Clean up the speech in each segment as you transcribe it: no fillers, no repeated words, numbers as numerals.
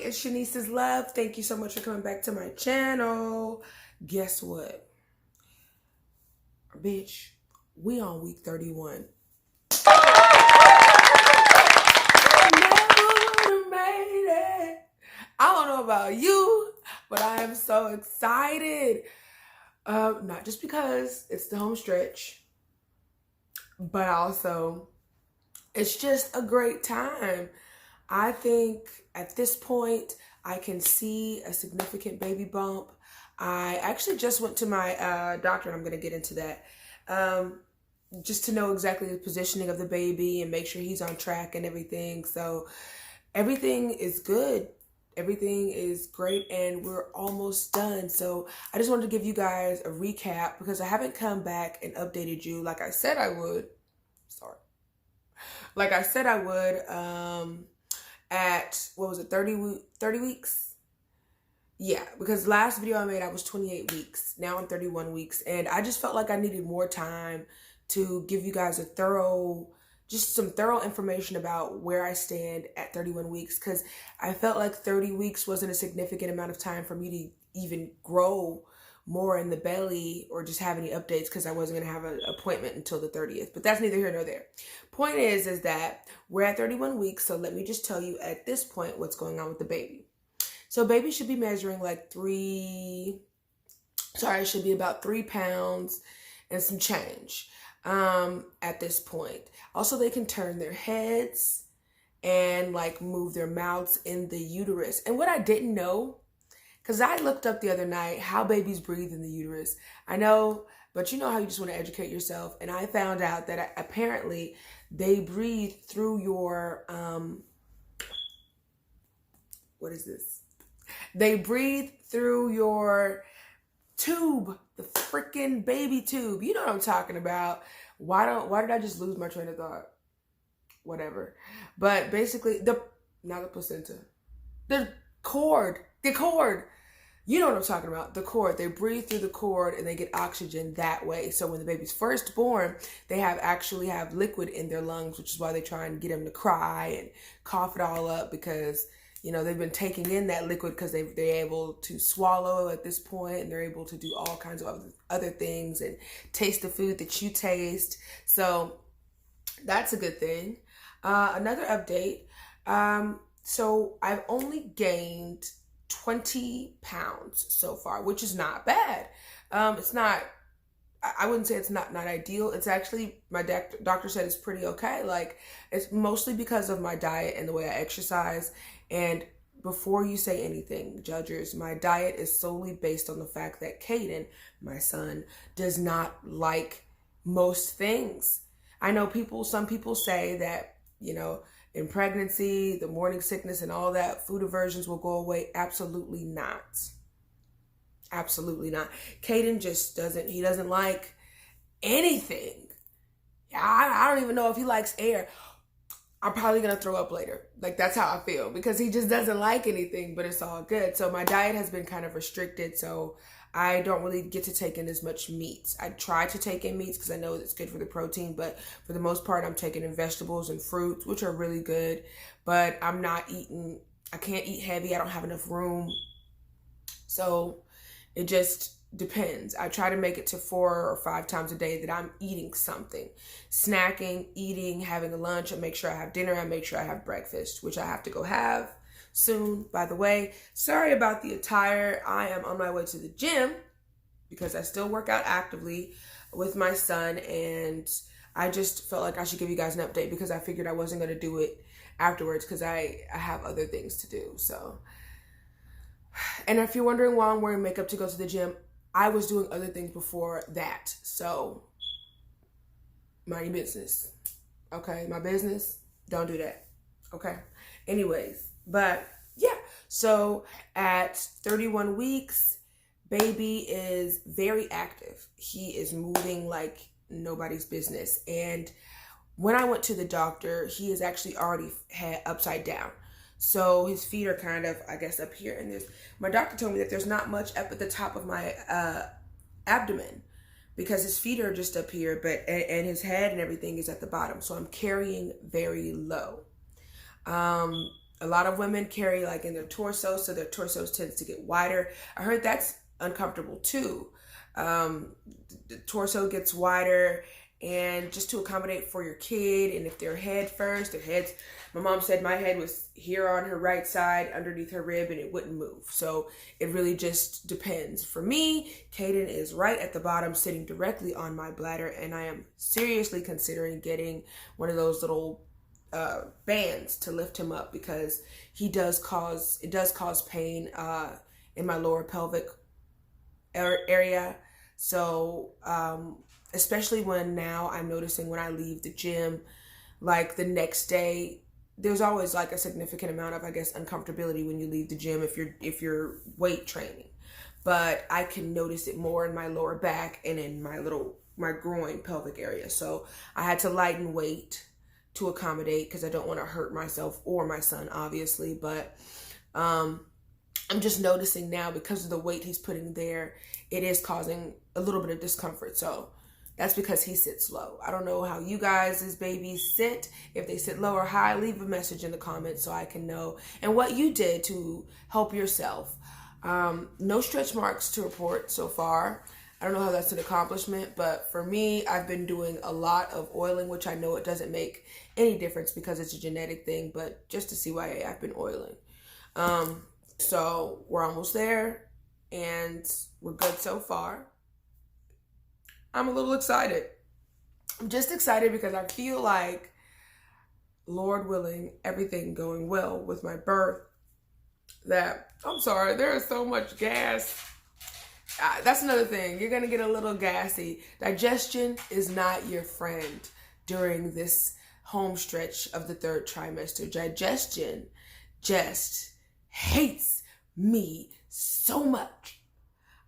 it's Shanice's Love. Thank you so much for coming back to my channel. Guess what? Bitch, we on week 31. I never would have made it. I don't know about you, but I am so excited. Not just because it's the home stretch, but also it's just a great time. I think at this point, I can see a significant baby bump. I actually just went to my doctor, and I'm going to get into that, just to know exactly the positioning of the baby and make sure he's on track and everything. So everything is good. Everything is great, and we're almost done. So I just wanted to give you guys a recap because I haven't come back and updated you like I said I would. Sorry. Like I said I would, at, what was it, 30 weeks? Yeah, because last video I made, I was 28 weeks. Now I'm 31 weeks. And I just felt like I needed more time to give you guys just some thorough information about where I stand at 31 weeks. Because I felt like 30 weeks wasn't a significant amount of time for me to even grow more in the belly or just have any updates, because I wasn't going to have an appointment until the 30th. But that's neither here nor there. Point is that we're at 31 weeks. So let me just tell you at this point what's going on with the baby. So baby should be measuring like should be about 3 pounds and some change at this point. Also, they can turn their heads and like move their mouths in the uterus. And what I didn't know, because I looked up the other night how babies breathe in the uterus. I know, but you know how you just want to educate yourself. And I found out that apparently they breathe through your, what is this? They breathe through your tube, the freaking baby tube. You know what I'm talking about. Why did I just lose my train of thought? Whatever. But basically, not the placenta. The cord. You know what I'm talking about. The cord. They breathe through the cord and they get oxygen that way. So when the baby's first born, they actually have liquid in their lungs, which is why they try and get them to cry and cough it all up, because you know they've been taking in that liquid because they're able to swallow at this point, and they're able to do all kinds of other things and taste the food that you taste. So that's a good thing. Another update. So I've only gained 20 pounds so far, which is not bad. It's not, I wouldn't say it's not ideal. It's actually, my doctor said it's pretty okay. Like, it's mostly because of my diet and the way I exercise. And before you say anything, judges, my diet is solely based on the fact that Caden, my son, does not like most things. I know some people say that, you know, in pregnancy, the morning sickness and all that, food aversions will go away. Absolutely not. Absolutely not. Caden just doesn't like anything. I don't even know if he likes air. I'm probably going to throw up later. Like, that's how I feel, because he just doesn't like anything, but it's all good. So my diet has been kind of restricted. So I don't really get to take in as much meats. I try to take in meats because I know it's good for the protein, but for the most part, I'm taking in vegetables and fruits, which are really good, but I can't eat heavy. I don't have enough room. So it just depends. I try to make it to 4 or 5 times a day that I'm eating something, snacking, eating, having a lunch. I make sure I have dinner. I make sure I have breakfast, which I have to go have soon. By the way, sorry about the attire. I am on my way to the gym because I still work out actively with my son, and I just felt like I should give you guys an update because I figured I wasn't going to do it afterwards because I have other things to do. So, and if you're wondering why I'm wearing makeup to go to the gym, I was doing other things before that. So mind your business. Okay, my business, don't do that. Okay. Anyways, but yeah, so at 31 weeks, baby is very active. He is moving like nobody's business. And when I went to the doctor, he is actually already had upside down. So his feet are kind of, I guess, up here. And my doctor told me that there's not much up at the top of my abdomen, because his feet are just up here, and his head and everything is at the bottom. So I'm carrying very low. A lot of women carry like in their torso, so their torsos tends to get wider. I heard that's uncomfortable too. The torso gets wider, and just to accommodate for your kid. And if their head first, their heads, my mom said my head was here on her right side underneath her rib and it wouldn't move. So it really just depends. For me, Caden is right at the bottom, sitting directly on my bladder, and I am seriously considering getting one of those little bands to lift him up, because it does cause pain in my lower pelvic area. So especially when now I'm noticing when I leave the gym, like the next day, there's always like a significant amount of, I guess, uncomfortability when you leave the gym if you're weight training. But I can notice it more in my lower back and in my groin pelvic area. So I had to lighten weight to accommodate, because I don't want to hurt myself or my son, obviously. But I'm just noticing now, because of the weight he's putting there, it is causing a little bit of discomfort. So that's because he sits low. I don't know how you guys' babies sit. If they sit low or high, leave a message in the comments so I can know, and what you did to help yourself. No stretch marks to report so far. I don't know how that's an accomplishment, but for me, I've been doing a lot of oiling, which I know it doesn't make any difference because it's a genetic thing, but just to see why I've been oiling. So we're almost there, and we're good so far. I'm a little excited. I'm just excited because I feel like, Lord willing, everything going well with my birth, that, I'm sorry, there is so much gas. That's another thing. You're going to get a little gassy. Digestion is not your friend during this home stretch of the third trimester. Digestion just hates me so much.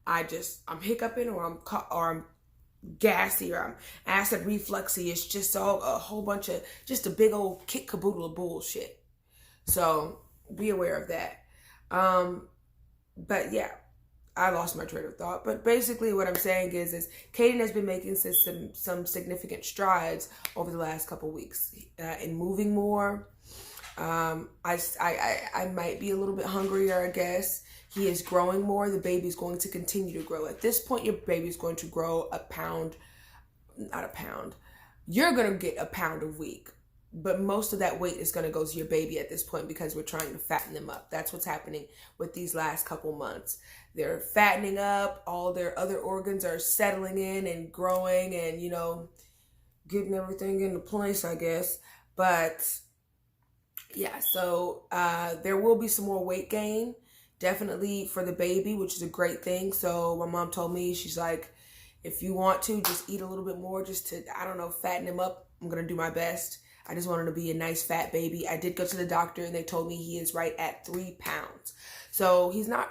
I'm hiccuping, or I'm gassy, or I'm acid refluxy. It's just a whole bunch of, just a big old kit caboodle of bullshit. So be aware of that. But yeah, I lost my train of thought. But basically what I'm saying is Caden has been making some significant strides over the last couple weeks in moving more. I might be a little bit hungrier, I guess. He is growing more. The baby's going to continue to grow. At this point, your baby's going to grow not a pound. You're going to get a pound a week. But most of that weight is going to go to your baby at this point, because we're trying to fatten them up. That's what's happening with these last couple months. They're fattening up. All their other organs are settling in and growing and, getting everything into place, I guess. But yeah, so there will be some more weight gain, definitely for the baby, which is a great thing. So my mom told me, she's like, if you want to, just eat a little bit more just to, I don't know, fatten him up. I'm going to do my best. I just want him to be a nice fat baby. I did go to the doctor and they told me he is right at 3 pounds. So he's not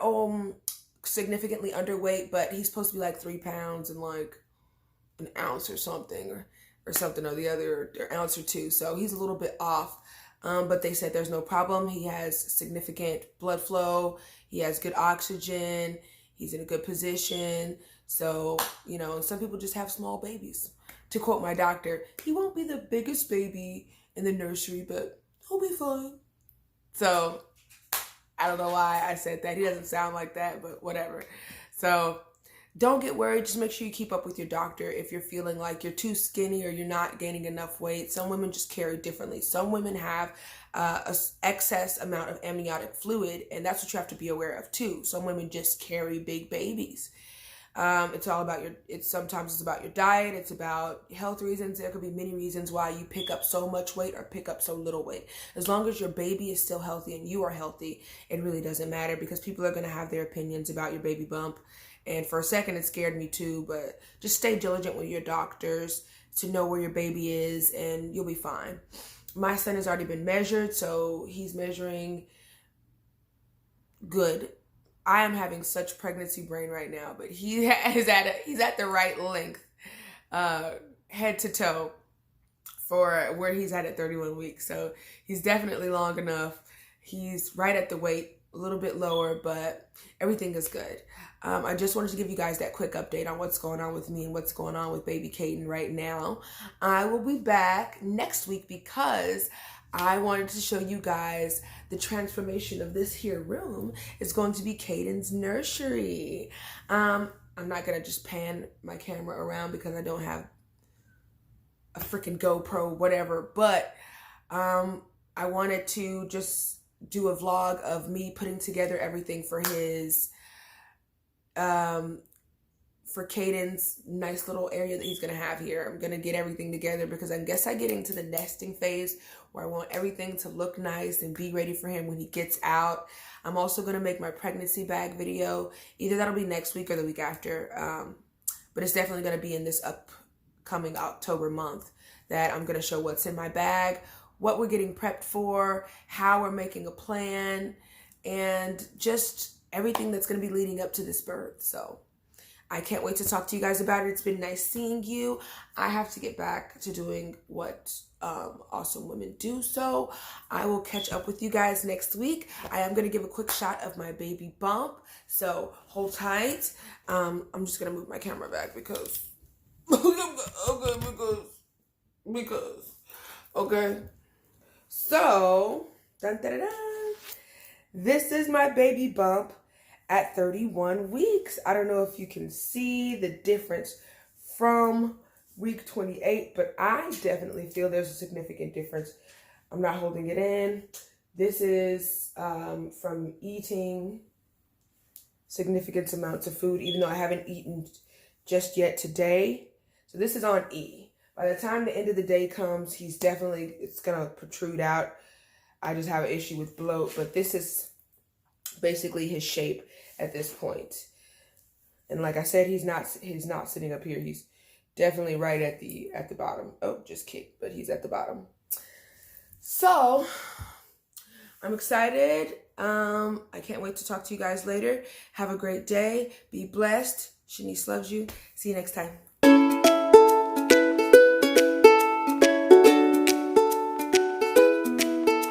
significantly underweight, but he's supposed to be like 3 pounds and like an ounce or something, or something or the other, or ounce or two. So he's a little bit off. But they said there's no problem. He has significant blood flow. He has good oxygen. He's in a good position. So, some people just have small babies. To quote my doctor, he won't be the biggest baby in the nursery, but he'll be fine. So I don't know why I said that. He doesn't sound like that, but whatever. So don't get worried. Just make sure you keep up with your doctor if you're feeling like you're too skinny or you're not gaining enough weight. Some women just carry differently. Some women have an excess amount of amniotic fluid, and that's what you have to be aware of too. Some women just carry big babies. Sometimes it's about your diet. It's about health reasons. There could be many reasons why you pick up so much weight or pick up so little weight. As long as your baby is still healthy and you are healthy, it really doesn't matter, because people are going to have their opinions about your baby bump. And for a second, it scared me too, but just stay diligent with your doctors to know where your baby is, and you'll be fine. My son has already been measured, so he's measuring good. I am having such pregnancy brain right now, but he's at the right length, head to toe, for where he's at 31 weeks. So he's definitely long enough. He's right at the weight, a little bit lower, but everything is good. I just wanted to give you guys that quick update on what's going on with me and what's going on with baby Caden right now. I will be back next week because I wanted to show you guys the transformation of this here room is going to be Caden's nursery. I'm not gonna just pan my camera around because I don't have a freaking GoPro, whatever, but I wanted to just do a vlog of me putting together everything for his for Caden's nice little area that he's gonna have here. I'm gonna get everything together because I guess I get into the nesting phase where I want everything to look nice and be ready for him when he gets out. I'm also gonna make my pregnancy bag video. Either that'll be next week or the week after, but it's definitely gonna be in this upcoming October month that I'm gonna show what's in my bag, what we're getting prepped for, how we're making a plan, and just everything that's gonna be leading up to this birth. So I can't wait to talk to you guys about it. It's been nice seeing you. I have to get back to doing what awesome women do. So I will catch up with you guys next week. I am going to give a quick shot of my baby bump. So hold tight. I'm just going to move my camera back because, okay. So, dun, dun, dun, dun. This is my baby bump at 31 weeks. I don't know if you can see the difference from week 28, but I definitely feel there's a significant difference. I'm not holding it in. This is from eating significant amounts of food, even though I haven't eaten just yet today. So this is on E. By the time the end of the day comes, it's gonna protrude out. I just have an issue with bloat, but this is basically his shape at this point. And like I said, he's not sitting up here. He's definitely right at the bottom. Oh, just kicked, but he's at the bottom. So I'm excited. I can't wait to talk to you guys later. Have a great day. Be blessed. Shanice loves you. See you next time.